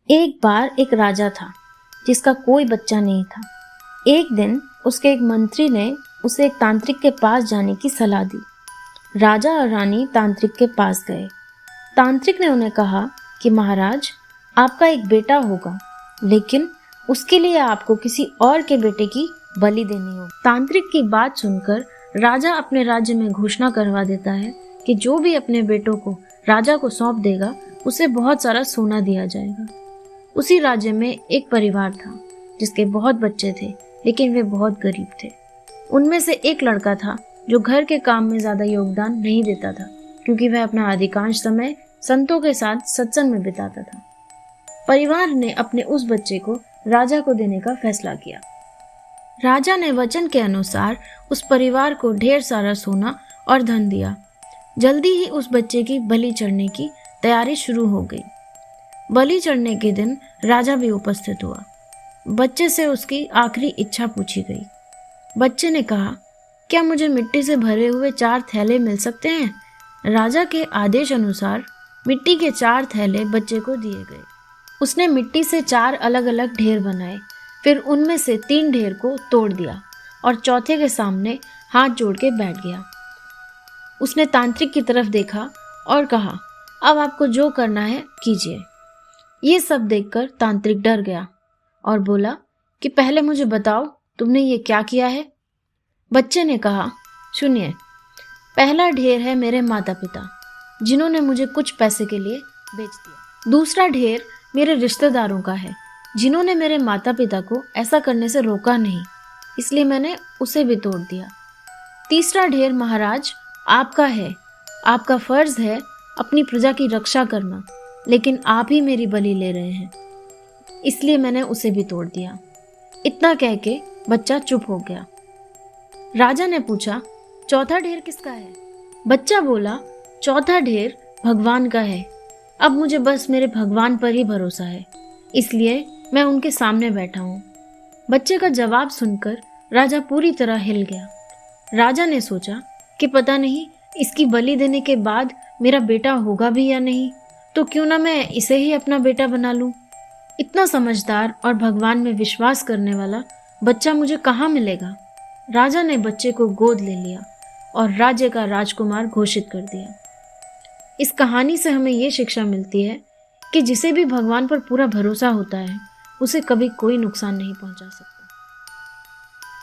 एक बार एक राजा था जिसका कोई बच्चा नहीं था। एक दिन उसके एक मंत्री ने उसे एक तांत्रिक के पास जाने की सलाह दी। राजा और रानी तांत्रिक के पास गए। तांत्रिक ने उन्हें कहा कि महाराज, आपका एक बेटा होगा, लेकिन उसके लिए आपको किसी और के बेटे की बलि देनी होगी। तांत्रिक की बात सुनकर राजा अपने राज्य में घोषणा करवा देता है कि जो भी अपने बेटों को राजा को सौंप देगा उसे बहुत सारा सोना दिया जाएगा। उसी राज्य में एक परिवार था जिसके बहुत बच्चे थे, लेकिन वे बहुत गरीब थे। उनमें से एक लड़का था जो घर के काम में ज्यादा योगदान नहीं देता था, क्योंकि वह अपना अधिकांश समय संतों के साथ सत्संग में बिताता था। परिवार ने अपने उस बच्चे को राजा को देने का फैसला किया। राजा ने वचन के अनुसार उस परिवार को ढेर सारा सोना और धन दिया। जल्दी ही उस बच्चे की बलि चढ़ने की तैयारी शुरू हो गई। बलि चढ़ने के दिन राजा भी उपस्थित हुआ। बच्चे से उसकी आखिरी इच्छा पूछी गई। बच्चे ने कहा, क्या मुझे मिट्टी से भरे हुए 4 थैले मिल सकते हैं? राजा के आदेश अनुसार मिट्टी के 4 थैले बच्चे को दिए गए। उसने मिट्टी से 4 अलग अलग ढेर बनाए, फिर उनमें से 3 ढेर को तोड़ दिया और चौथे के सामने हाथ जोड़ के बैठ गया। उसने तांत्रिक की तरफ देखा और कहा, अब आपको जो करना है कीजिए। ये सब देखकर तांत्रिक डर गया और बोला कि पहले मुझे बताओ, तुमने ये क्या किया है? बच्चे ने कहा, सुनिए, पहला ढेर है मेरे माता पिता, जिन्होंने मुझे कुछ पैसे के लिए बेच दिया। दूसरा ढेर मेरे रिश्तेदारों का है, जिन्होंने मेरे माता पिता को ऐसा करने से रोका नहीं, इसलिए मैंने उसे भी तोड़ दिया। तीसरा ढेर महाराज आपका है। आपका फर्ज है अपनी प्रजा की रक्षा करना, लेकिन आप ही मेरी बलि ले रहे हैं, इसलिए मैंने उसे भी तोड़ दिया। इतना कह के बच्चा चुप हो गया। राजा ने पूछा, चौथा ढेर किसका है? बच्चा बोला, चौथा ढेर भगवान का है। अब मुझे बस मेरे भगवान पर ही भरोसा है, इसलिए मैं उनके सामने बैठा हूँ। बच्चे का जवाब सुनकर राजा पूरी तरह हिल गया। राजा ने सोचा कि पता नहीं इसकी बलि देने के बाद मेरा बेटा होगा भी या नहीं, तो क्यों ना मैं इसे ही अपना बेटा बना लूं। इतना समझदार और भगवान में विश्वास करने वाला बच्चा मुझे कहाँ मिलेगा? राजा ने बच्चे को गोद ले लिया और राज्य का राजकुमार घोषित कर दिया। इस कहानी से हमें ये शिक्षा मिलती है कि जिसे भी भगवान पर पूरा भरोसा होता है, उसे कभी कोई नुकसान नहीं पहुंचा सकता।